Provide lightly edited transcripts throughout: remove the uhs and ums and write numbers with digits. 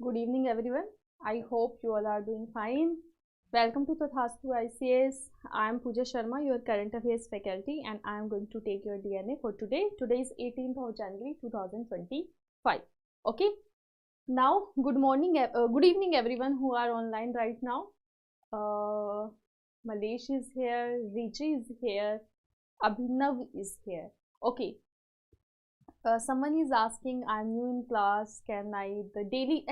Good evening, everyone. I hope you all are doing fine. Welcome to Tathastu ICS. I am Pooja Sharma, your current affairs faculty, and I am going to take your DNA for today. Today is 18th of January 2025. Okay. Now, good evening, everyone who are online right now. Malesh is here, Richi is here, Abhinav is here. Okay. Someone is asking, I'm new in class, can I, daily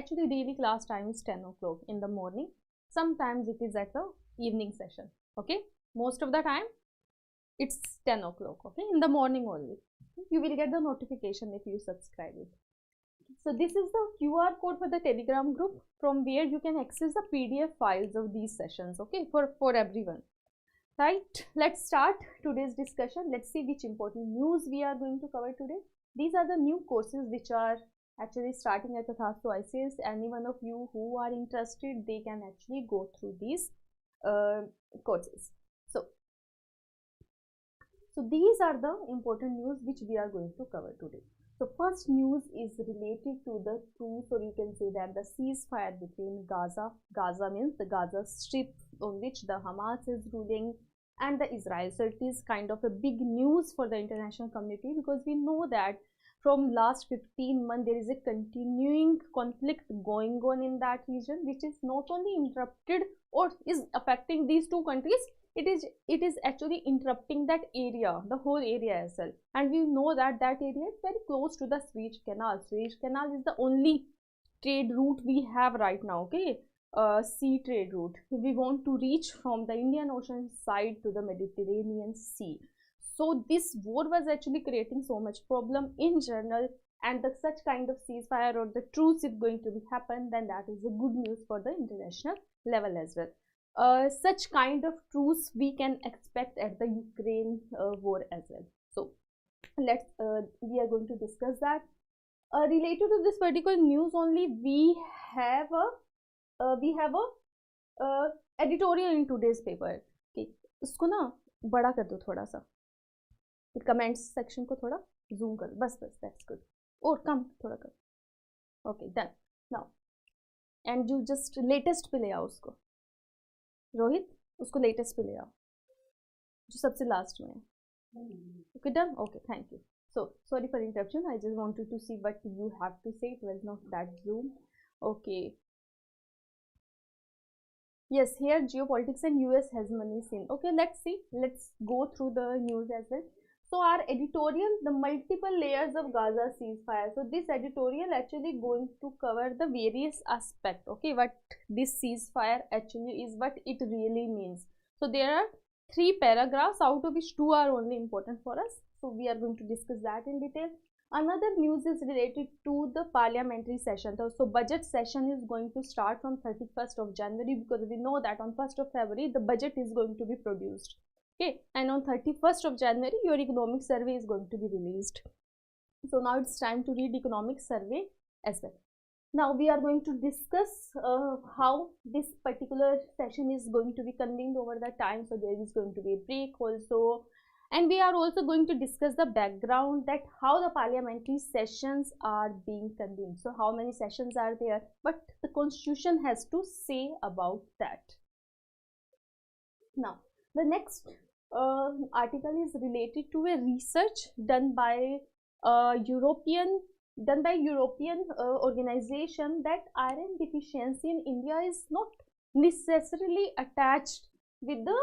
class time is 10 o'clock in the morning. Sometimes it is at the evening session, okay? Most of the time, it's 10 o'clock, okay? In the morning only. You will get the notification if you subscribe it. So this is the QR code for the Telegram group from where you can access the PDF files of these sessions, okay? For everyone. Right, let's start today's discussion. Let's see which important news we are going to cover today. These are the new courses which are actually starting at Tathastu ICS. Any one of you who are interested, they can actually go through these courses. So these are the important news which we are going to cover today. So first news is related to the truce, or you can say that the ceasefire between Gaza. Gaza means the Gaza Strip on which the Hamas is ruling, and the Israel. So it is kind of a big news for the international community, because we know that from last 15 months there is a continuing conflict going on in that region, which is not only interrupted or is affecting these two countries, it is actually interrupting that area, the whole area as well. And we know that that area is very close to the Suez Canal. Suez Canal is the only trade route we have right now, okay? Sea trade route. We want to reach from the Indian Ocean side to the Mediterranean Sea. So this war was actually creating so much problem in general, and such kind of ceasefire or the truce is going to be happen, then that is a good news for the international level as well. Such kind of truce we can expect at the Ukraine war as well. So let's we are going to discuss that. Related to this particular news only, we have a editorial in today's paper. Okay, इसको ना बड़ा कर दो थोड़ा सा, comments section को थोड़ा zoom कर, बस that's good. और कम थोड़ा कर. Okay, done. Now, and you just latest पे ले आओ उसको. रोहित, उसको latest पे ले आओ, जो सबसे last में है. Okay, done. Okay, thank you. So sorry for interruption. I just wanted to see what you have to say. It was not that zoom. Okay. Yes, here geopolitics and US has money seen. Okay, let's see. Let's go through the news as well. So our editorial, the multiple layers of Gaza ceasefire. So this editorial actually going to cover the various aspects. Okay, what this ceasefire actually is, what it really means. So there are 3 paragraphs, out of which 2 are only important for us. So we are going to discuss that in detail. Another news is related to the parliamentary session. So budget session is going to start from 31st of January, because we know that on 1st of February the budget is going to be produced. Okay, and on 31st of January your economic survey is going to be released. So now it's time to read economic survey as well. Now we are going to discuss how this particular session is going to be convened over the time. So there is going to be a break also. And we are also going to discuss the background, that how the parliamentary sessions are being convened. So how many sessions are there, but the constitution has to say about that. Now the next article is related to a research done by European organization, that iron deficiency in India is not necessarily attached with the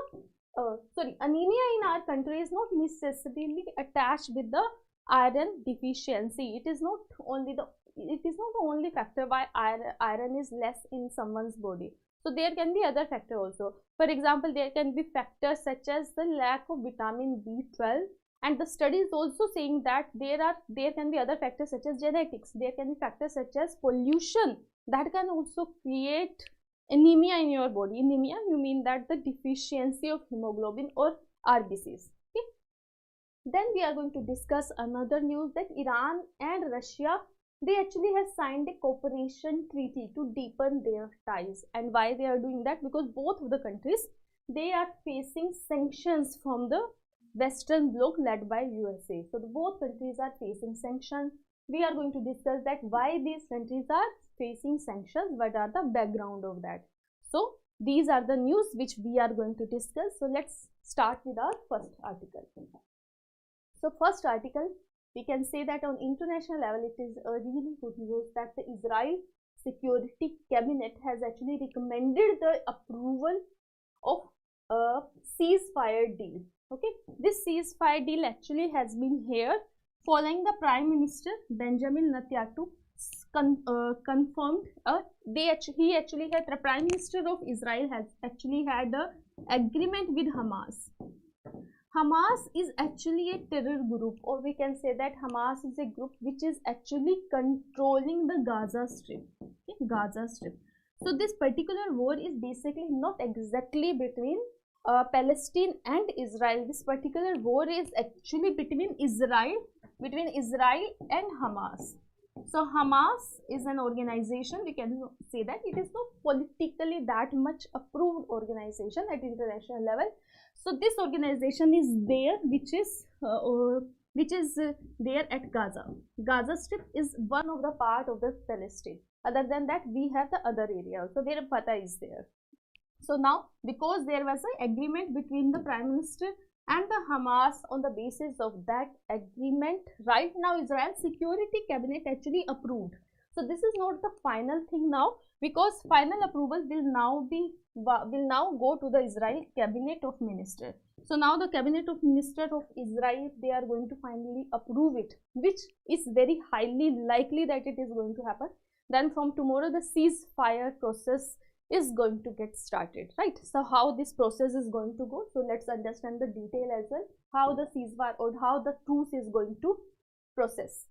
anemia in our country is not necessarily attached with the iron deficiency. It is not the only factor why iron is less in someone's body. So there can be other factors also. For example, there can be factors such as the lack of vitamin B12, and the study is also saying that there can be other factors such as genetics. There can be factors such as pollution that can also create anemia in your body. Anemia, you mean that the deficiency of hemoglobin or RBCs. Okay. Then we are going to discuss another news, that Iran and Russia, they actually have signed a cooperation treaty to deepen their ties. And why they are doing that? Because both of the countries, they are facing sanctions from the Western bloc led by USA. So both countries are facing sanctions. we are going to discuss that why these countries are facing sanctions, what are the background of that. So these are the news which we are going to discuss. So let's start with our first article. So first article, we can say that on international level it is a really good news that the Israel Security Cabinet has actually recommended the approval of a ceasefire deal. Okay, this ceasefire deal actually has been here following the Prime Minister Benjamin Netanyahu confirmed. The Prime Minister of Israel has actually had an agreement with Hamas. Hamas is actually a terror group, or we can say that Hamas is a group which is actually controlling the Gaza Strip. Okay, Gaza Strip. So this particular war is basically not exactly between Palestine and Israel. This particular war is actually between Israel and Hamas. So Hamas is an organization, we can say that it is not politically that much approved organization at international level. So this organization is there, which is there at Gaza. Gaza Strip is one of the part of the Palestine. Other than that, we have the other area also where Fatah is there. So now, because there was an agreement between the Prime Minister and the Hamas, on the basis of that agreement, right now Israel Security Cabinet actually approved. So this is not the final thing now, because final approval will now go to the Israel Cabinet of Ministers. So now the Cabinet of Ministers of Israel, they are going to finally approve it, which is very highly likely that it is going to happen. Then from tomorrow the ceasefire process is going to get started, right? So how this process is going to go, so let's understand the detail as well, how the ceasefire or how the truce is going to process.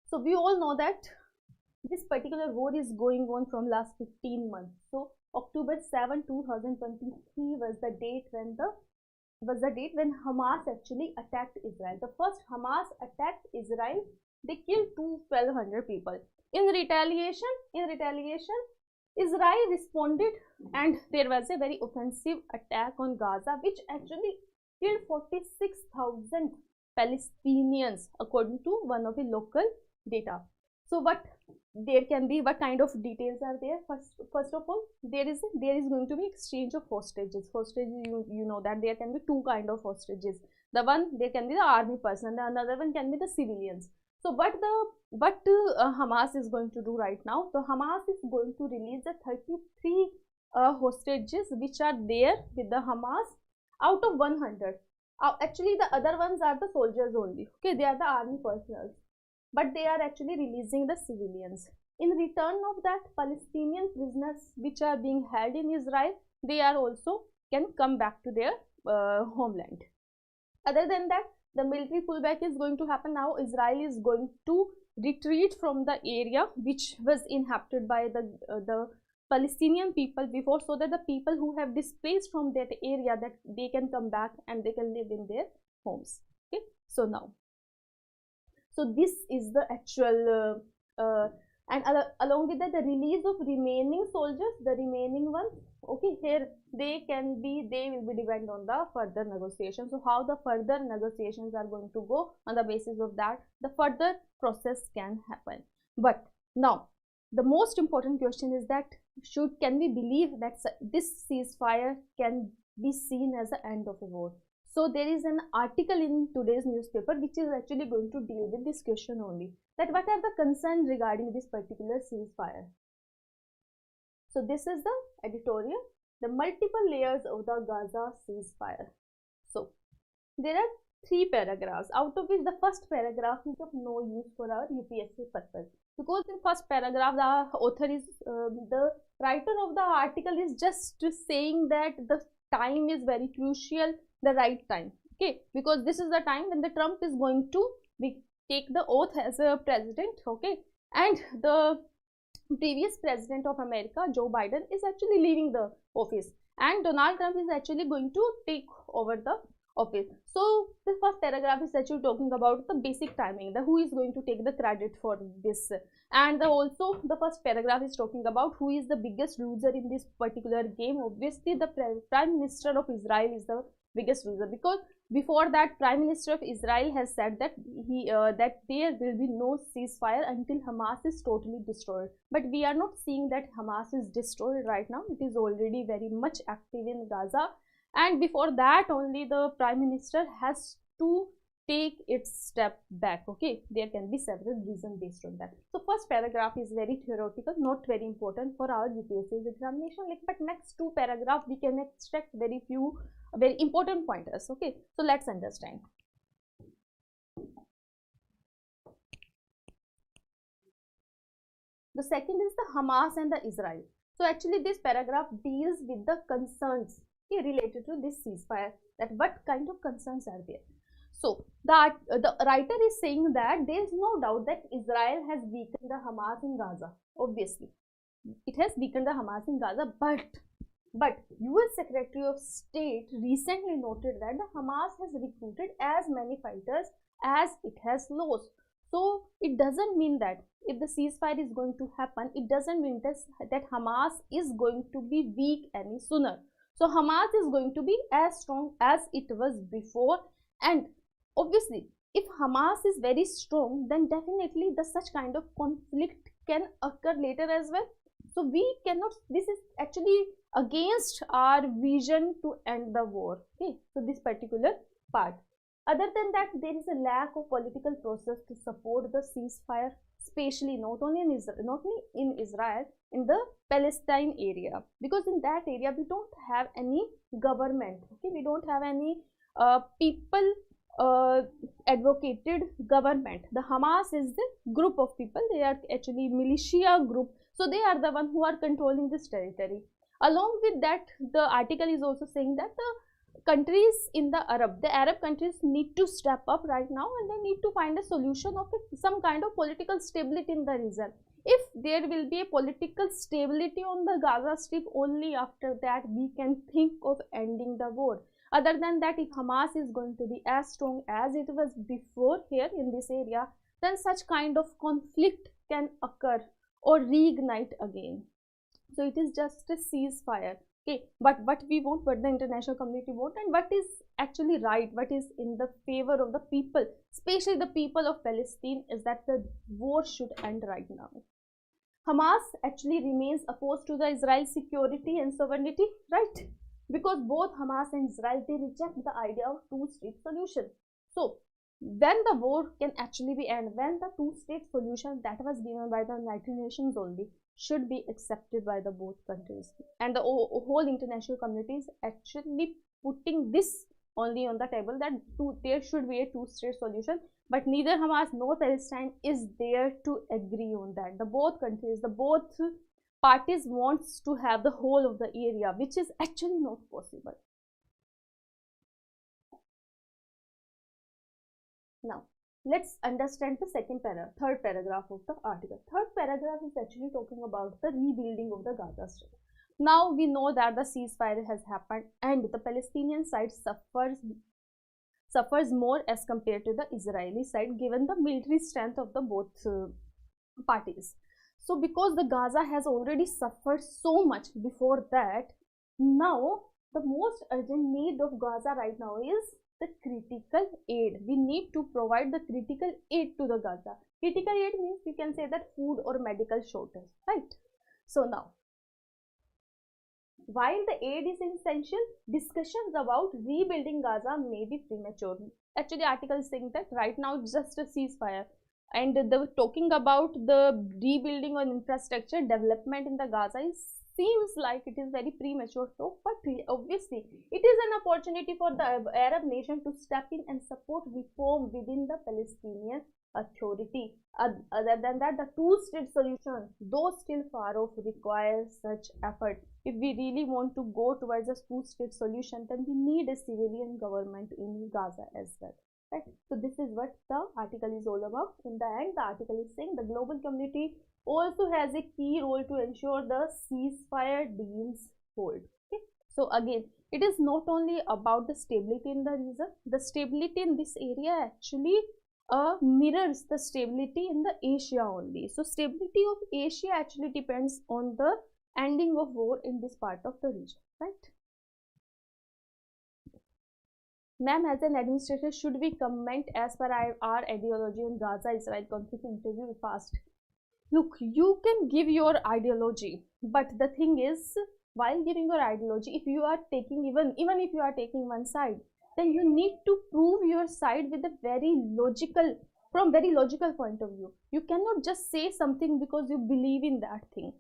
So we all know that this particular war is going on from last 15 months. So October 7, 2023 was the date when Hamas actually attacked Israel. The first Hamas attacked Israel, they killed 1,200 people. In retaliation, Israel responded, and there was a very offensive attack on Gaza, which actually killed 46,000 Palestinians, according to one of the local data. So what kind of details are there? First of all, there is going to be exchange of hostages. Hostages, you know that there can be two kind of hostages. The one, there can be the army person, the another one can be the civilians. So what Hamas is going to do right now? So Hamas is going to release the 33 hostages which are there with the Hamas out of 100. Actually, the other ones are the soldiers only. Okay, they are the army personnel, but they are actually releasing the civilians. In return of that, Palestinian prisoners which are being held in Israel, they are also can come back to their homeland. Other than that, the military pullback is going to happen now. Israel is going to retreat from the area which was inhabited by the Palestinian people before, so that the people who have displaced from that area, that they can come back and they can live in their homes. Okay, so now, so this is the actual and along with that, the release of remaining soldiers, the remaining ones, okay, here they will be depend on the further negotiations. So how the further negotiations are going to go, on the basis of that the further process can happen. But now the most important question is that can we believe that this ceasefire can be seen as the end of a war? So there is an article in today's newspaper which is actually going to deal with this question only, that what are the concerns regarding this particular ceasefire. So this is the editorial, the multiple layers of the Gaza ceasefire. So there are 3 paragraphs, out of which the first paragraph is of no use for our UPSC purpose, because in first paragraph the author is the writer of the article is just saying that the time is very crucial, the right time, okay, because this is the time when the Trump is going to take the oath as a president, okay, and the previous president of America, Joe Biden, is actually leaving the office, and Donald Trump is actually going to take over the office. So the first paragraph is actually talking about the basic timing, the who is going to take the credit for this, and also the first paragraph is talking about who is the biggest loser in this particular game. Obviously the Prime Minister of Israel is the biggest reason, because before that Prime Minister of Israel has said that that there will be no ceasefire until Hamas is totally destroyed. But we are not seeing that Hamas is destroyed right now. It is already very much active in Gaza, and before that only the Prime Minister has to take its step back. Okay, there can be several reasons based on that. So first paragraph is very theoretical, not very important for our UPSC examination, but next two paragraph we can extract very few very important pointers. Okay, so let's understand. The second is the Hamas and the Israel. So actually this paragraph deals with the concerns, okay, related to this ceasefire, that what kind of concerns are there. So the writer is saying that there is no doubt that Israel has weakened the Hamas in Gaza. Obviously, it has weakened the Hamas in Gaza, but US Secretary of State recently noted that the Hamas has recruited as many fighters as it has lost. So it doesn't mean that if the ceasefire is going to happen, it doesn't mean that Hamas is going to be weak any sooner. So Hamas is going to be as strong as it was before, and obviously if Hamas is very strong, then definitely such kind of conflict can occur later as well. So we cannot, this is actually against our vision to end the war. Okay, so this particular part. Other than that, there is a lack of political process to support the ceasefire, especially not only in Israel, in the Palestine area, because in that area we don't have any government. Okay, we don't have any people advocated government. The Hamas is the group of people, they are actually militia group, so they are the one who are controlling this territory. Along with that, the article is also saying that the countries in the Arab countries need to step up right now, and they need to find a solution of some kind of political stability in the region. If there will be a political stability on the Gaza Strip, only after that we can think of ending the war. Other than that, if Hamas is going to be as strong as it was before here in this area, then such kind of conflict can occur or reignite again. So it is just a ceasefire. Okay, but what we want, what the international community want, and what is actually right, what is in the favor of the people, especially the people of Palestine, is that the war should end right now. Hamas actually remains opposed to the Israel's security and sovereignty, right? Because both Hamas and Israel, they reject the idea of two-state solution. So when the war can actually be end, when the two-state solution that was given by the United Nations only should be accepted by the both countries, and the whole international community is actually putting this only on the table, that there should be a two-state solution, but neither Hamas nor Palestine is there to agree on that. The both countries, the both parties wants to have the whole of the area, which is actually not possible. Now let's understand the third paragraph of the article. Third paragraph is actually talking about the rebuilding of the Gaza Strip. Now we know that the ceasefire has happened and the Palestinian side suffers more as compared to the Israeli side, given the military strength of the both parties. So because the Gaza has already suffered so much before that, now the most urgent need of Gaza right now is the critical aid. We need to provide the critical aid to the Gaza. Critical aid means you can say that food or medical shortage, right? So now, while the aid is essential, discussions about rebuilding Gaza may be premature. Actually, article is saying that right now it's just a ceasefire, and the talking about the rebuilding or infrastructure development in the Gaza seems like it is very premature. So, but obviously it is an opportunity for the Arab nation to step in and support reform within the Palestinian Authority. Other than that, the two-state solution, though still far off, requires such effort. If we really want to go towards a two-state solution, then we need a civilian government in Gaza as well. Right? So this is what the article is all about. In the end, the article is saying the global community also has a key role to ensure the ceasefire deals hold. Okay? So again, it is not only about the stability in the region. The stability in this area actually mirrors the stability in the Asia only. So stability of Asia actually depends on the ending of war in this part of the region, right? Ma'am, as an administrator, should we comment as per our ideology on Gaza-Israel conflict? Interview fast. Look, you can give your ideology, but the thing is, while giving your ideology, if you are taking even if you are taking one side, then you need to prove your side with a very logical point of view. You cannot just say something because you believe in that thing.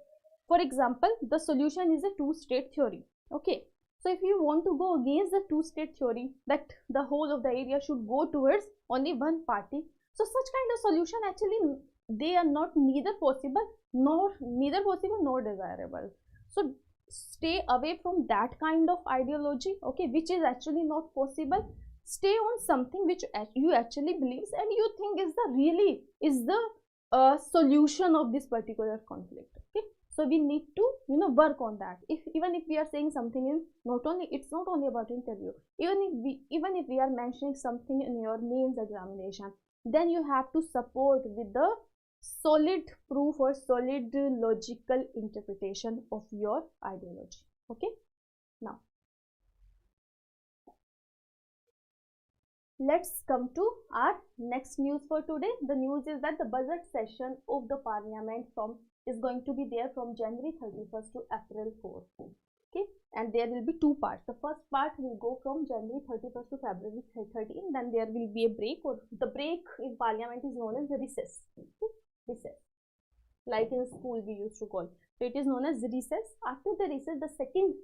For example, the solution is a two-state theory. Okay, so if you want to go against the two-state theory, that the whole of the area should go towards only one party, so such kind of solution actually they are not neither possible nor desirable. So stay away from that kind of ideology, okay, which is actually not possible. Stay on something which you actually believes and you think is the solution of this particular conflict. Okay, so we need to work on that. Even if we are saying something in it's not only about interview, even if we are mentioning something in your mains examination, then you have to support with the solid proof or solid logical interpretation of your ideology. Okay, now let's come to our next news for today. The news is that the budget session of the Parliament is going to be there from January 31st to April 4th. Okay, and there will be two parts. The first part will go from January 31st to February 13th. Then there will be a break, or the break in Parliament is known as the recess. Okay? Recess, like in school we used to call. So it is known as recess. After the recess, the second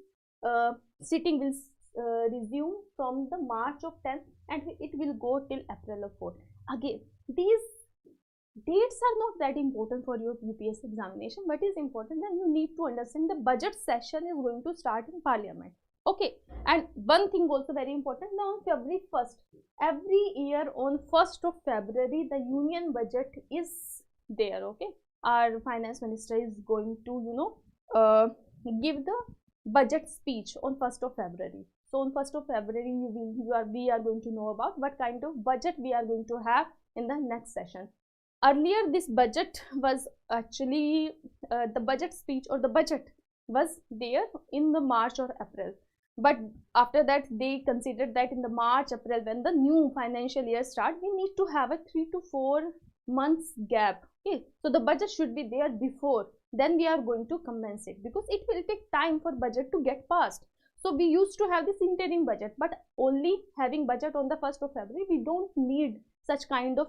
sitting will resume from the March of 10th and it will go till April of 4th. Again, these dates are not that important for your UPSC examination. What is important, then you need to understand the budget session is going to start in Parliament. Okay, and one thing also very important, now on February 1st, every year on 1st of February, the union budget is there. Okay, our finance minister is going to give the budget speech on 1st of February. So on 1st of February we are going to know about what kind of budget we are going to have in the next session. Earlier this budget was actually the budget speech or the budget was there in the March or April, but after that they considered that in the March April, when the new financial year start, we need to have a 3 to 4 months gap. Okay, so the budget should be there before, then we are going to commence it, because it will take time for budget to get passed. So we used to have this interim budget, but only having budget on the 1st of February, we don't need such kind of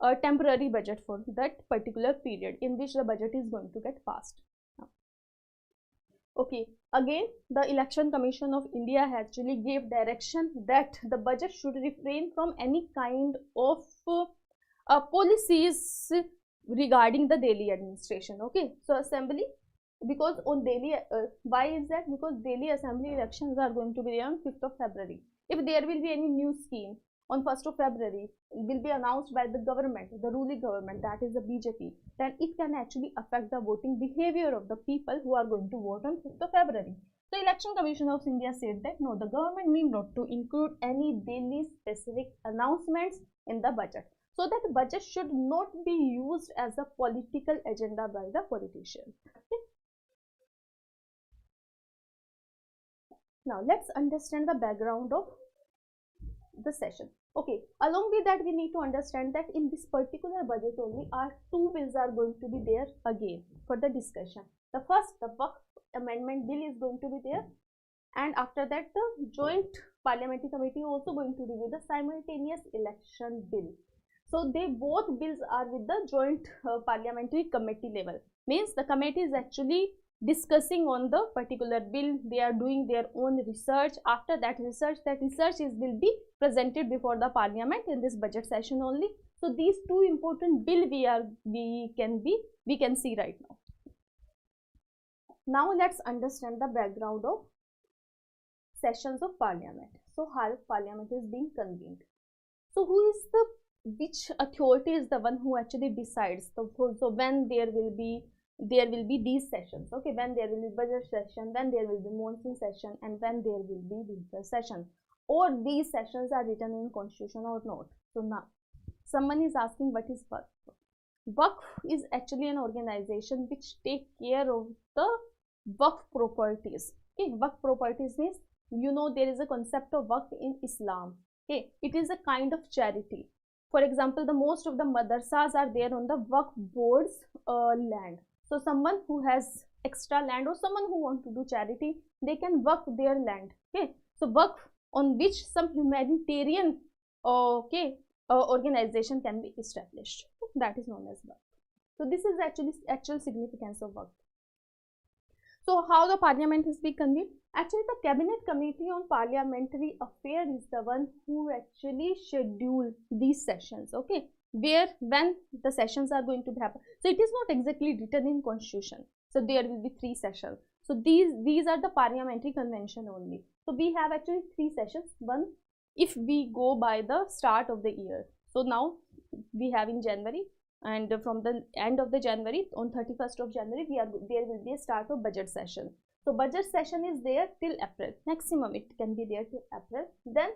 a temporary budget for that particular period in which the budget is going to get passed. Okay, again the Election Commission of India actually gave direction that the budget should refrain from any kind of policies regarding the daily administration. Okay, so assembly, because on daily why is that? Because daily assembly elections are going to be there on 5th of February. If there will be any new scheme on 1st of February, it will be announced by the government, the ruling government, that is the BJP, then it can actually affect the voting behavior of the people who are going to vote on 5th of February. The Election Commission of India said that no, the government need not to include any daily specific announcements in the budget, so that the budget should not be used as a political agenda by the politicians. Okay? Now let's understand the background of the session. Okay, along with that we need to understand that in this particular budget only our two bills are going to be there again for the discussion. The first, the Waqf amendment bill is going to be there, and after that the joint parliamentary committee also going to review the simultaneous election bill. So they both bills are with the joint parliamentary committee level, means the committee is actually discussing on the particular bill. They are doing their own research. After that research will be presented before the parliament in this budget session only. So these two important bill we can see right now. Now let's understand the background of sessions of parliament. So how parliament is being convened. So which authority is the one who actually decides? So when there will be these sessions, okay, when there will be budget session, when there will be monsoon session, and when there will be winter session, or these sessions are written in constitution or not. So now someone is asking, what is Waqf? Waqf is actually an organization which take care of the Waqf properties. Okay, Waqf properties means, there is a concept of Waqf in Islam. Okay, it is a kind of charity. For example, the most of the madrasas are there on the Waqf board's land. So someone who has extra land or someone who wants to do charity, they can Waqf their land. Okay, so Waqf on which some humanitarian organization can be established. That is known as Waqf. So this is actually actual significance of Waqf. So how the parliament is being convened? Actually, the Cabinet Committee on Parliamentary Affairs is the one who actually schedule these sessions, okay, where when the sessions are going to happen. So it is not exactly written in constitution. So there will be 3 sessions. So these are the parliamentary convention only. So we have actually 3 sessions. One, if we go by the start of the year. So now we have in January, and from the end of the January, on 31st of January, there will be a start of budget session. So budget session is there till April, maximum it can be there till April. Then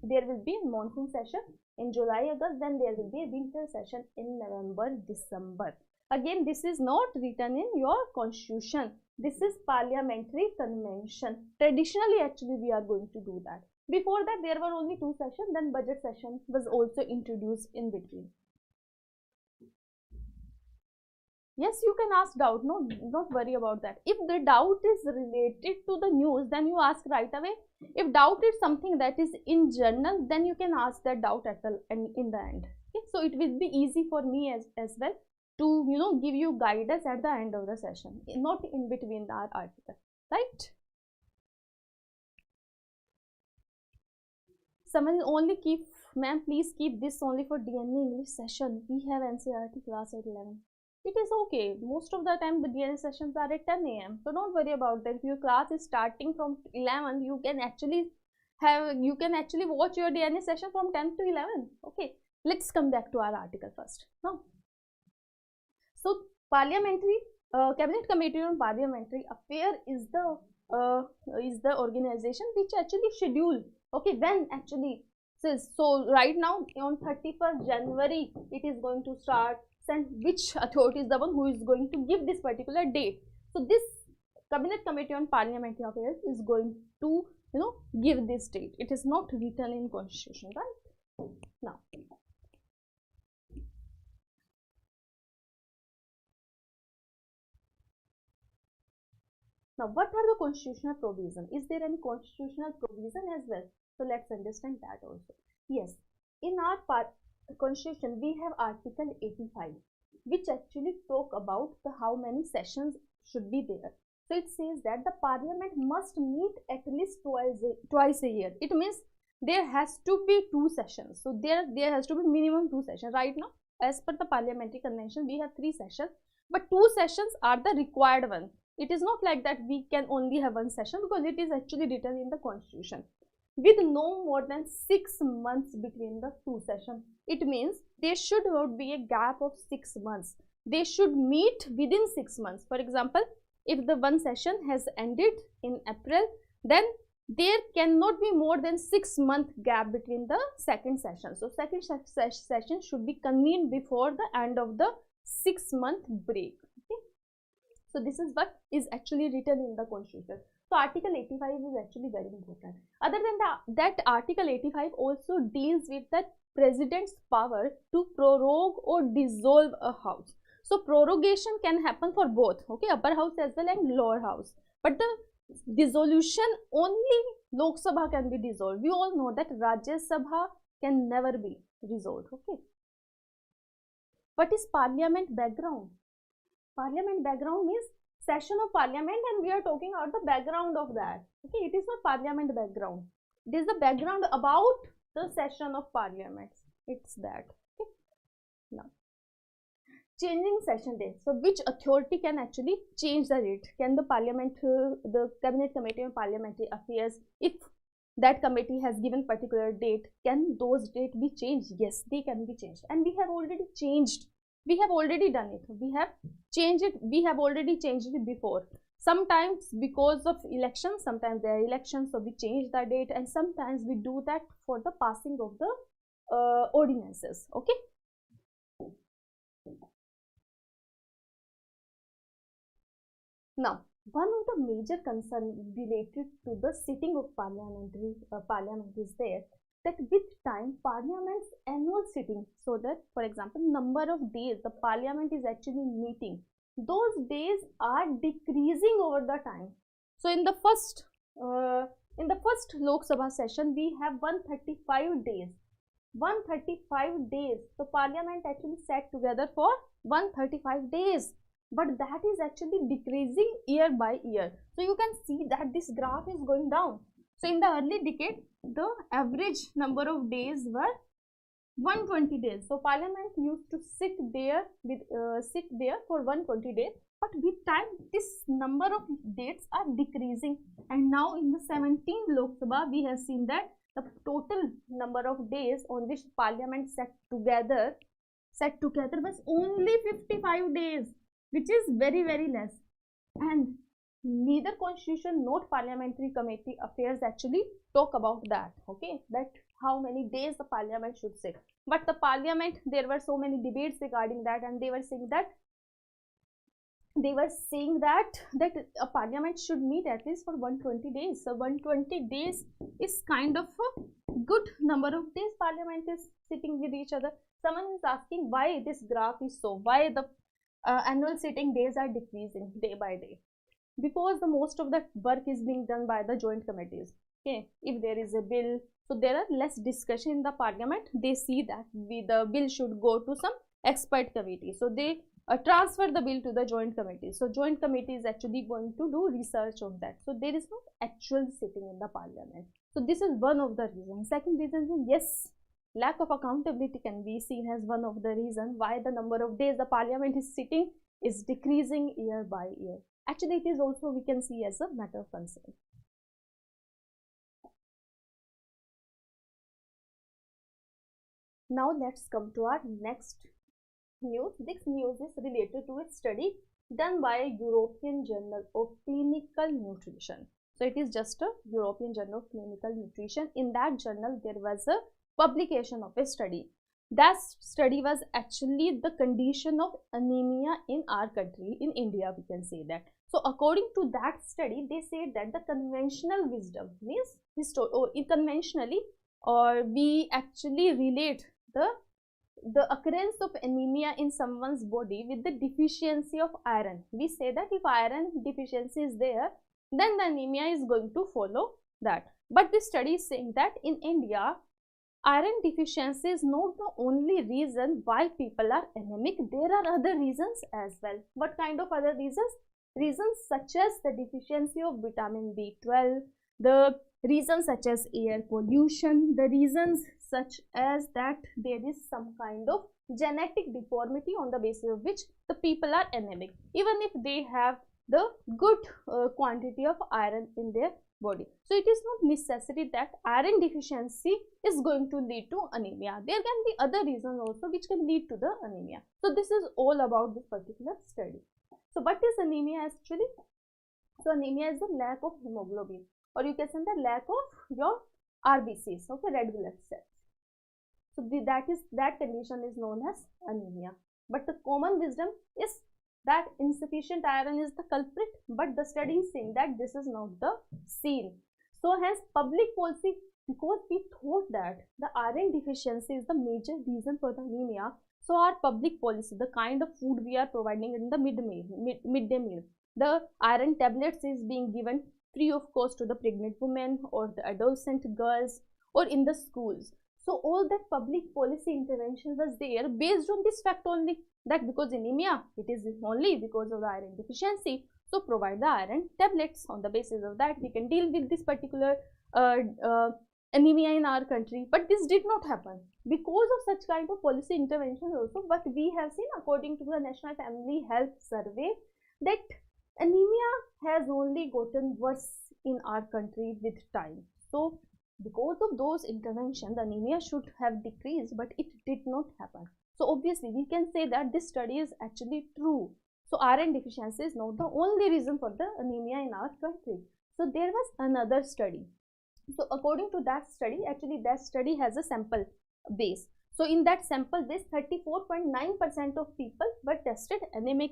there will be monsoon session in July, August. Then there will be a winter session in November, December. Again, this is not written in your constitution. This is parliamentary convention. Traditionally, actually, we are going to do that. Before that, there were only 2 sessions. Then budget session was also introduced in between. Yes, you can ask doubt. No, don't worry about that. If the doubt is related to the news, then you ask right away. If doubt is something that is in journal, then you can ask that doubt at the in the end. Okay? So it will be easy for me as well to give you guidance at the end of the session, not in between our article, right? Someone only keep, ma'am, please keep this only for DNA English session. We have NCERT class at 11. It is okay. Most of the time the DNA sessions are at 10 a.m. So don't worry about that. If your class is starting from 11, you can actually watch your DNA session from 10 to 11. Okay. Let's come back to our article first. Now, so parliamentary Cabinet Committee on Parliamentary Affairs is the organization which actually schedule. Okay, when actually says, so right now on 31st January it is going to start. And which authority is the one who is going to give this particular date. So this Cabinet Committee on Parliamentary Affairs is going to give this date. It is not written in constitution, right? Now what are the constitutional provisions? Is there any constitutional provision as well? So let's understand that also. Yes, in our constitution we have article 85, which actually talk about how many sessions should be there. So it says that the parliament must meet at least twice a year. It means there has to be 2 sessions. So there has to be minimum 2 sessions. Right now, as per the parliamentary convention, we have 3 sessions, but 2 sessions are the required one. It is not like that we can only have 1 session, because it is actually written in the constitution, with no more than 6 months between the 2 sessions. It means there should not be a gap of 6 months. They should meet within 6 months. For example, if the 1 session has ended in April, then there cannot be more than 6 month gap between the second session. So second session should be convened before the end of the 6 month break. Okay? So this is what is actually written in the constitution. So article 85 is actually very important. Other than that article 85 also deals with the president's power to prorogue or dissolve a house. So prorogation can happen for both, okay, upper house as well and lower house. But the dissolution, only Lok Sabha can be dissolved. We all know that Rajya Sabha can never be dissolved, okay. What is parliament background? Parliament background means session of parliament, and we are talking about the background of that. Okay, it is not parliament background. It is the background about the session of parliament. It's that. Okay. Now, changing session date. So, which authority can actually change the date? Can the parliament, the Cabinet Committee on Parliamentary Affairs, if that committee has given particular date, can those dates be changed? Yes, they can be changed, and we have already changed. We have already done it. We have changed it. We have already changed it before. Sometimes because of elections, sometimes there are elections, so we change the date, and sometimes we do that for the passing of the ordinances. Okay. Now, one of the major concerns related to the sitting of parliament is there that with time Parliament's annual sitting, so that for example number of days the Parliament is actually meeting, those days are decreasing over the time. So in the first Lok Sabha session we have 135 days. 135 days. So Parliament actually sat together for 135 days. But that is actually decreasing year by year. So you can see that this graph is going down. So in the early decade, the average number of days were 120 days. So Parliament used to sit there for 120 days. But with time, this number of dates are decreasing. And now in the 17th Lok Sabha, we have seen that the total number of days on which Parliament sat together was only 55 days, which is very, very less. And neither Constitution nor Parliamentary Committee Affairs actually talk about that, okay, that how many days the Parliament should sit. But the Parliament, there were so many debates regarding that, and they were saying that a Parliament should meet at least for 120 days. So 120 days is kind of a good number of days Parliament is sitting with each other. Someone is asking why this graph is so, why the annual sitting days are decreasing day by day. Because the most of the work is being done by the joint committees. Okay, if there is a bill, so there are less discussion in the Parliament. They see that the bill should go to some expert committee, so they transfer the bill to the joint committee. So joint committee is actually going to do research on that. So there is no actual sitting in the Parliament. So this is one of the reasons. Second reason is, yes, lack of accountability can be seen as one of the reasons why the number of days the Parliament is sitting is decreasing year by year. Actually, it is also, we can see, as a matter of concern. Now let's come to our next news. This news is related to a study done by a European Journal of Clinical Nutrition. So it is just a European Journal of Clinical Nutrition. In that journal, there was a publication of a study. That study was actually the condition of anemia in our country, in India, we can say that. So according to that study, they said that the conventional wisdom means conventionally, or we actually relate the occurrence of anemia in someone's body with the deficiency of iron. We say that if iron deficiency is there, then the anemia is going to follow that. But this study is saying that in India, iron deficiency is not the only reason why people are anemic. There are other reasons as well. What kind of other reasons? Reasons such as the deficiency of vitamin B12, the reasons such as air pollution, the reasons such as that there is some kind of genetic deformity on the basis of which the people are anemic, even if they have the good quantity of iron in their body. So it is not necessary that iron deficiency is going to lead to anemia. There can be other reasons also which can lead to the anemia. So this is all about this particular study. So what is anemia actually? So anemia is the lack of hemoglobin, or you can say the lack of your RBCs, okay, red blood cells. So that condition is known as anemia. But the common wisdom is that insufficient iron is the culprit, but the study is saying that this is not the scene. So hence public policy, because we thought that the iron deficiency is the major reason for the anemia, so our public policy, the kind of food we are providing in the midday meal, the iron tablets is being given free of cost to the pregnant women or the adolescent girls or in the schools. So all that public policy intervention was there based on this fact only, that because anemia, it is only because of the iron deficiency, so provide the iron tablets. On the basis of that, we can deal with this particular anemia in our country. But this did not happen because of such kind of policy intervention also. But we have seen, according to the National Family Health Survey, that anemia has only gotten worse in our country with time. So because of those interventions, the anemia should have decreased, but it did not happen. So obviously we can say that this study is actually true. So iron deficiency is not the only reason for the anemia in our country. So there was another study. So according to that study, actually that study has a sample base. So in that sample base, 34.9% of people were tested anemic.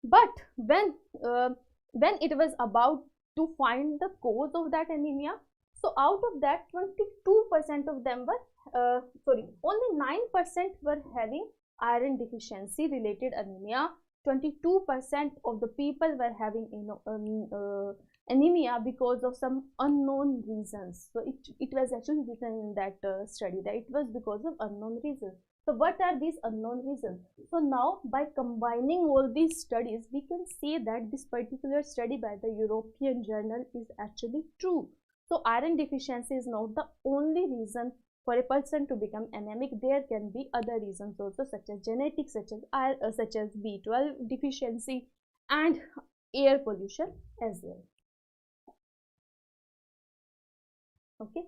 But when it was about to find the cause of that anemia, So out of that, 22% of them were, only 9% were having iron deficiency related anemia. 22% of the people were having anemia because of some unknown reasons. So it was actually written in that study that it was because of unknown reasons. So what are these unknown reasons? So now by combining all these studies, we can say that this particular study by the European journal is actually true. So iron deficiency is not the only reason for a person to become anemic. There can be other reasons also, such as genetics, such as B12 deficiency and air pollution as well. Okay.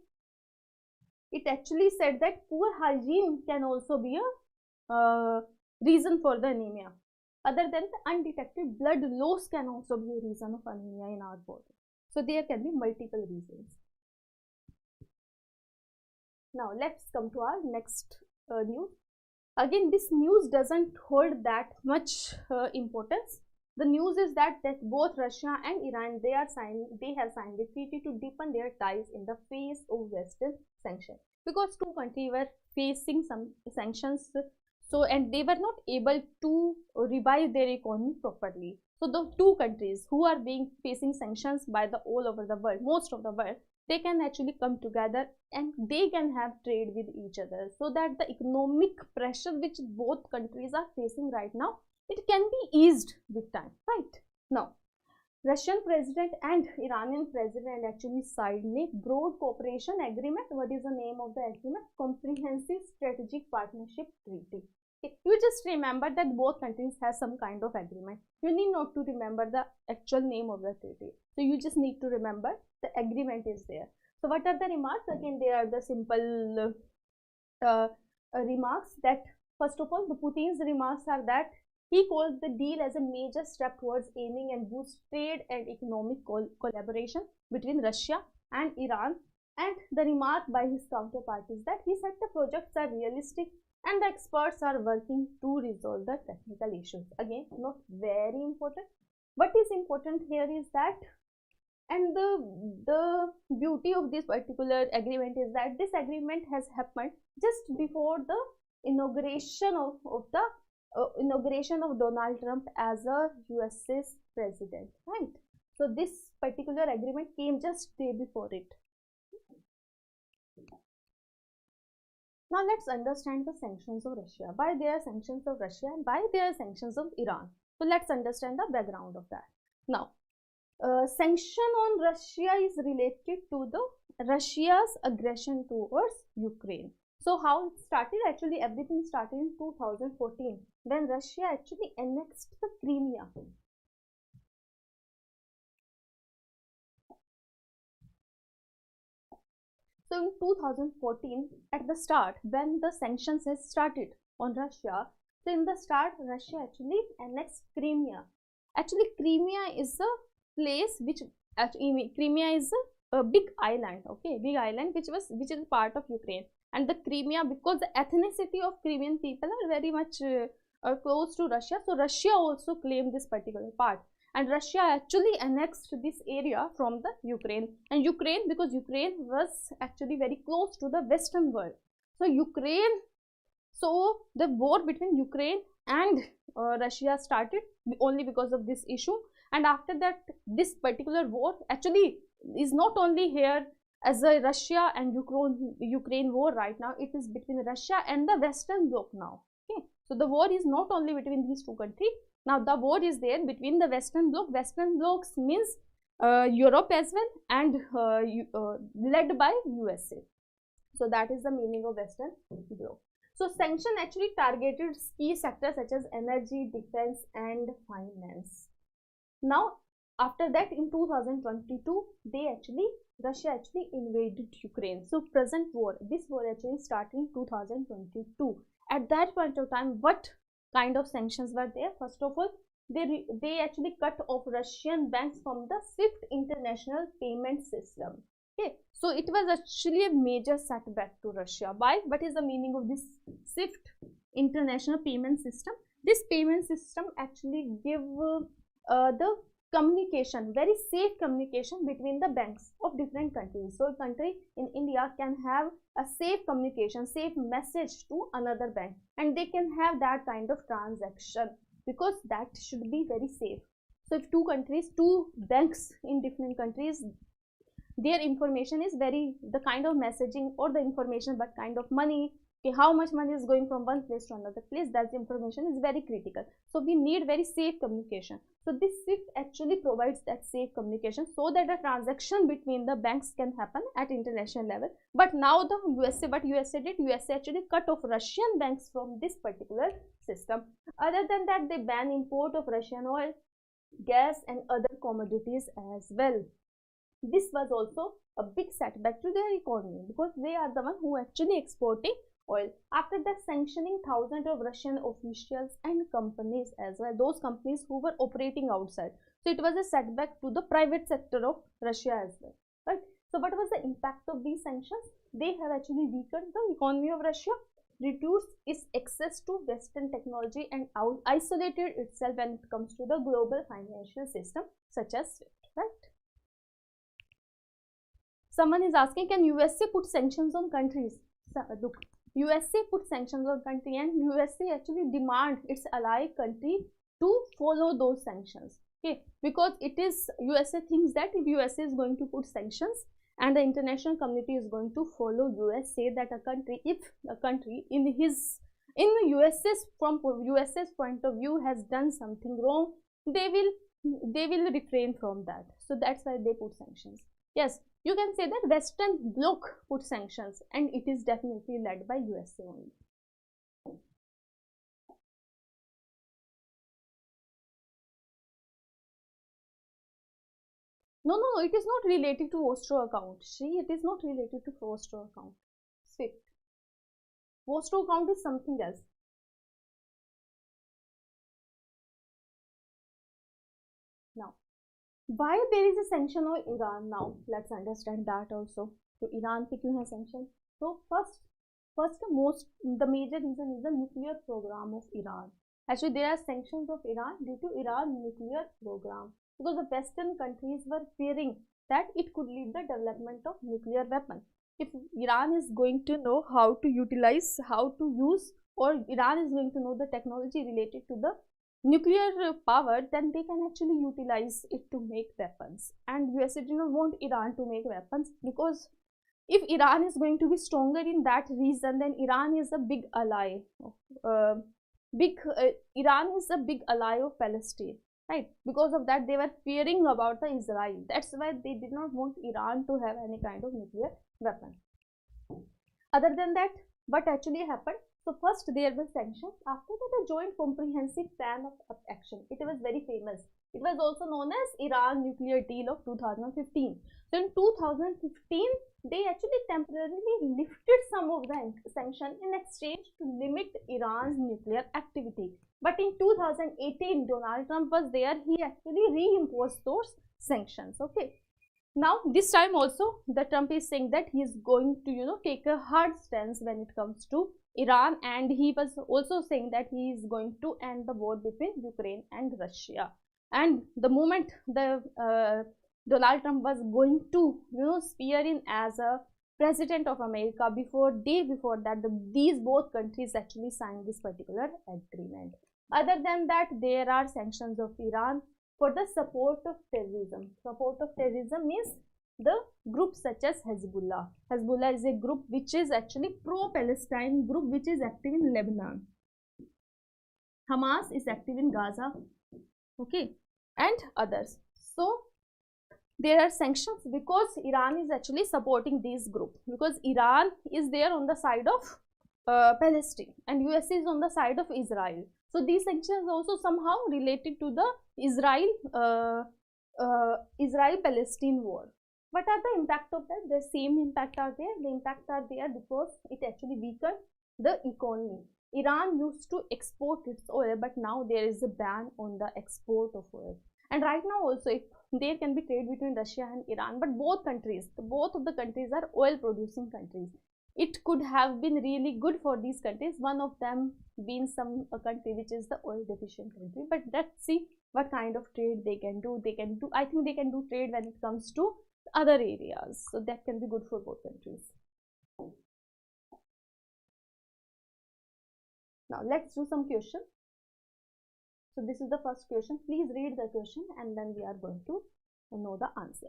It actually said that poor hygiene can also be a reason for the anemia. Other than the undetected blood loss can also be a reason of anemia in our body. So there can be multiple reasons. Now let's come to our next news. Again, this news doesn't hold that much importance. The news is that both Russia and Iran, they have signed a treaty to deepen their ties in the face of Western sanctions, because two countries were facing some sanctions, and they were not able to revive their economy properly. So the two countries who are facing sanctions by the all over the world, most of the world, they can actually come together and they can have trade with each other, so that the economic pressure which both countries are facing right now, it can be eased with time, right? Now, Russian president and Iranian president actually signed a broad cooperation agreement. What is the name of the agreement? Comprehensive Strategic Partnership Treaty. Okay. You just remember that both countries have some kind of agreement. You need not to remember the actual name of the treaty. So you just need to remember the agreement is there. So what are the remarks? Again, they are the simple remarks that, first of all, the Putin's remarks are that he calls the deal as a major step towards aiming and boost trade and economic collaboration between Russia and Iran. And the remark by his counterpart is that he said the projects are realistic and the experts are working to resolve the technical issues. Again, not very important. What is important here is that, and the beauty of this particular agreement is that this agreement has happened just before the inauguration of Donald Trump as a US's president, right? So this particular agreement came just day before it. Now let's understand the sanctions of Russia. Why there are sanctions of Russia and why there are sanctions of Iran? So let's understand the background of that. Now, sanction on Russia is related to the Russia's aggression towards Ukraine. So how it started? Actually, everything started in 2014 when Russia actually annexed the Crimea. So in 2014, at the start, when the sanctions has started on Russia, so in the start, Russia actually annexed Crimea. Actually, Crimea is a place which actually, Crimea is a big island, okay, big island which is part of Ukraine. And the Crimea, because the ethnicity of Crimean people are very much close to Russia, so Russia also claimed this particular part. And Russia actually annexed this area from the Ukraine. And Ukraine, because Ukraine was actually very close to the Western world. So the war between Ukraine and Russia started only because of this issue. And after that, this particular war actually is not only here as a Russia and Ukraine war right now, it is between Russia and the Western bloc now. Okay, so the war is not only between these two countries. Now the war is there between the Western bloc. Western blocs means Europe as well, and led by USA. So that is the meaning of Western bloc. So sanction actually targeted key sectors such as energy, defense, and finance. Now after that, in 2022, Russia actually invaded Ukraine. So present war, this war actually started in 2022. At that point of time, what kind of sanctions were there? First of all, they actually cut off Russian banks from the SWIFT international payment system. Okay, so it was actually a major setback to Russia. Why? What is the meaning of this SWIFT international payment system? This payment system actually give the communication, very safe communication between the banks of different countries. So a country in India can have a safe communication, safe message to another bank, and they can have that kind of transaction, because that should be very safe. So if two countries, two banks in different countries, their information is very, the kind of messaging or the information, but kind of money, okay, how much money is going from one place to another place, that information is very critical. So we need very safe communication. So this SWIFT actually provides that safe communication, so that a transaction between the banks can happen at international level. But now the USA, what USA did, USA actually cut off Russian banks from this particular system. Other than that, they ban import of Russian oil, gas and other commodities as well. This was also a big setback to their economy, because they are the one who actually exporting oil. After that, sanctioning thousands of Russian officials and companies as well, those companies who were operating outside. So it was a setback to the private sector of Russia as well, right? So what was the impact of these sanctions? They have actually weakened the economy of Russia, reduced its access to Western technology, and isolated itself when it comes to the global financial system such as SWIFT, right? Someone is asking, can USA put sanctions on countries? So, look, USA put sanctions on country, and USA actually demand its ally country to follow those sanctions, okay, because it is, USA thinks that if USA is going to put sanctions and the international community is going to follow USA, that a country, if a country in USA's, from USA's point of view, has done something wrong, they will refrain from that. So that's why they put sanctions. Yes, you can say that Western bloc put sanctions, and it is definitely led by USA only. No, it is not related to Vostro account. It is not related to Vostro account. SWIFT. Vostro account is something else. Now, why there is a sanction on Iran now? Let's understand that also. So Iran pe kyun hai sanction? So first the major reason is the nuclear program of Iran. Actually, there are sanctions of Iran due to Iran nuclear program, because the Western countries were fearing that it could lead the development of nuclear weapon. If Iran is going to know how to utilize, how to use, or Iran is going to know the technology related to the nuclear power, then they can actually utilize it to make weapons. And USA do not want Iran to make weapons, because if Iran is going to be stronger in that region, then Iran is a big ally. Iran is a big ally of Palestine, right? Because of that, they were fearing about the Israel. That's why they did not want Iran to have any kind of nuclear weapon. Other than that, what actually happened? So first there were sanctions. After that, a joint comprehensive plan of action. It was very famous. It was also known as Iran nuclear deal of 2015. So in 2015, they actually temporarily lifted some of the sanctions in exchange to limit Iran's nuclear activity. But in 2018, Donald Trump was there. He actually reimposed those sanctions. Okay. Now this time also, the Trump is saying that he is going to, take a hard stance when it comes to Iran, and he was also saying that he is going to end the war between Ukraine and Russia. And the moment the Donald Trump was going to, swear in as a president of America, day before that, these both countries actually signed this particular agreement. Other than that, there are sanctions of Iran for the support of terrorism. Support of terrorism means the groups such as Hezbollah. Hezbollah is a group which is actually pro-Palestine group, which is active in Lebanon. Hamas is active in Gaza, okay, and others. So there are sanctions because Iran is actually supporting these groups, because Iran is there on the side of Palestine, and USA is on the side of Israel. So these sanctions also somehow related to the Israel-Palestine war. What are the impact of that? The same impact are there. The impact are there because it actually weakened the economy. Iran used to export its oil, but now there is a ban on the export of oil. And right now also, if there can be trade between Russia and Iran, but both of the countries are oil producing countries. It could have been really good for these countries. One of them be in some country which is the oil deficient country. But let's see what kind of trade they can do. I think they can do trade when it comes to other areas, so that can be good for both countries. Now let's do some question. So this is the first question. Please read the question and then we are going to know the answer.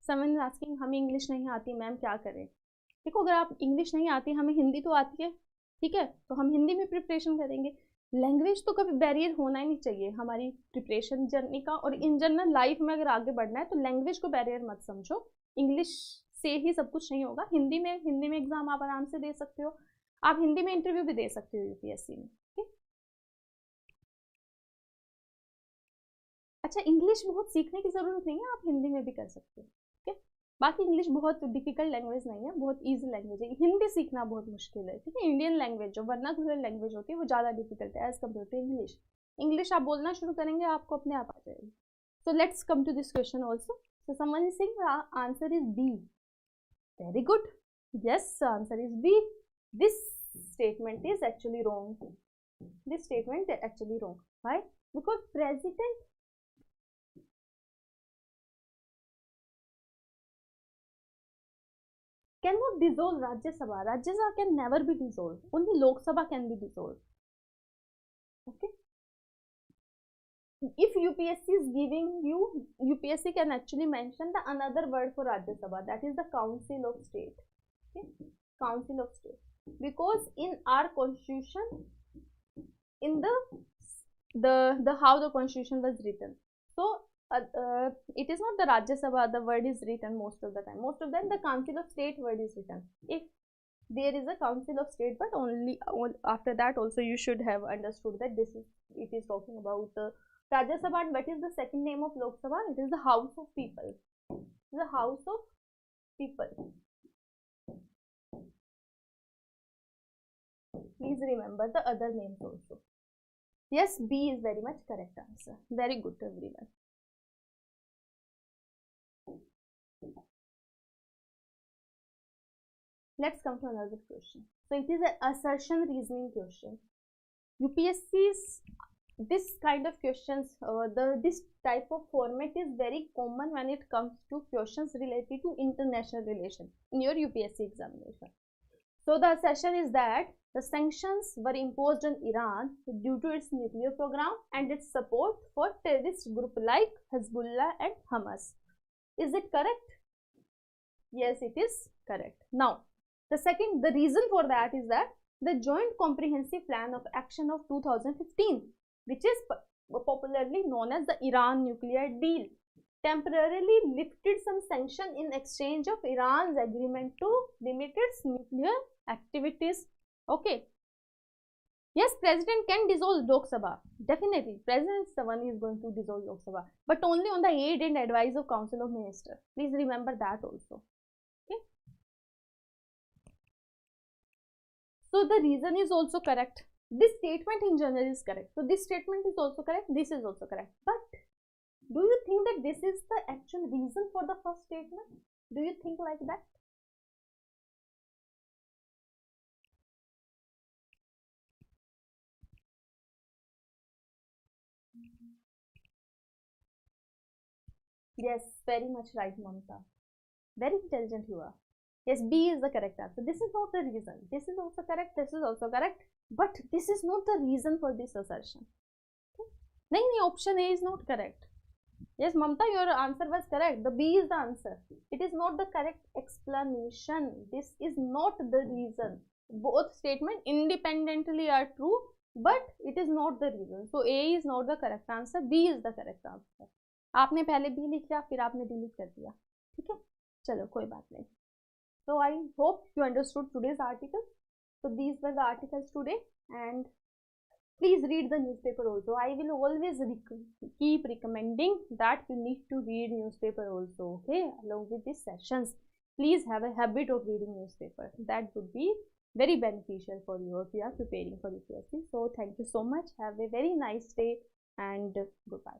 Someone is asking, हमें English नहीं आती ma'am, क्या करें? देखो, अगर आप English नहीं आती, हमें हिंदी तो आती है, ठीक है, तो हम हिंदी में प्रिपरेशन करेंगे. लैंग्वेज तो कभी बैरियर होना ही नहीं चाहिए हमारी प्रिपरेशन जर्नी का. और इन जनरल लाइफ में अगर आगे बढ़ना है तो लैंग्वेज को बैरियर मत समझो. इंग्लिश से ही सब कुछ नहीं होगा. हिंदी में एग्जाम आप आराम से दे सकते हो. आप हिंदी में इंटरव्यू भी दे सकते हो यूपीएससी में. ठीक. अच्छा, इंग्लिश बहुत सीखने की जरूरत नहीं है, आप हिंदी में भी कर सकते हो. ठीक है. बाकी इंग्लिश बहुत डिफिकल्ट लैंग्वेज नहीं है, बहुत इजी लैंग्वेज है. हिंदी सीखना बहुत मुश्किल है. ठीक है. इंडियन लैंग्वेज जो वर्नाक्युलर लैंग्वेज होती है वो ज़्यादा डिफिकल्ट है as compare to English. English आप बोलना शुरू करेंगे आपको अपने आप आ जाएगी. So let's come to this question also. So someone is saying the answer is B. Very good. Yes, answer is B. This statement is actually wrong. This statement is actually wrong. Why? Because president cannot dissolve Rajya Sabha. Rajya Sabha can never be dissolved. Only Lok Sabha can be dissolved. Okay. If UPSC is giving you, UPSC can actually mention the another word for Rajya Sabha, that is the Council of State. Okay. Council of State. Because in our constitution, in the how the constitution was written, so it is not the Rajya Sabha the word is written most of the time. Most of them the Council of State word is written. If there is a Council of State, but only after that also you should have understood that it is talking about the Rajya Sabha. And what is the second name of Lok Sabha? It is the House of People. The House of People. Please remember the other names also. Yes, B is very much correct answer. Very good everyone. Let's come to another question. So it is an assertion reasoning question. UPSC's this kind of questions, this type of format is very common when it comes to questions related to international relations in your UPSC examination. So the assertion is that the sanctions were imposed on Iran due to its nuclear program and its support for terrorist groups like Hezbollah and Hamas. Is it correct? Yes, it is correct. Now, the reason for that is that the Joint Comprehensive Plan of Action of 2015, which is popularly known as the Iran nuclear deal, temporarily lifted some sanction in exchange of Iran's agreement to limit its nuclear activities. Okay. Yes, President can dissolve Lok Sabha. Definitely, President is the one who is going to dissolve Lok Sabha, but only on the aid and advice of Council of Ministers. Please remember that also. Okay. So the reason is also correct. This statement in general is correct. So this statement is also correct. This is also correct. But do you think that this is the actual reason for the first statement? Do you think like that? Yes, very much right, Mamta. Very intelligent you are. Yes, B is the correct answer. This is not the reason. This is also correct. This is also correct. But this is not the reason for this assertion. Okay? No, option A is not correct. Yes, Mamta, your answer was correct. The B is the answer. It is not the correct explanation. This is not the reason. Both statements independently are true, but it is not the reason. So A is not the correct answer. B is the correct answer. आपने पहले B लिख लिया, फिर आपने delete कर दिया. ठीक है, चलो कोई बात नहीं. So I hope you understood today's article. So these were the articles today, and please read the newspaper also. I will always keep recommending that you need to read newspaper also, okay, along with these sessions. Please have a habit of reading newspaper. That would be very beneficial for you if you are preparing for UPSC. So thank you so much. Have a very nice day and goodbye.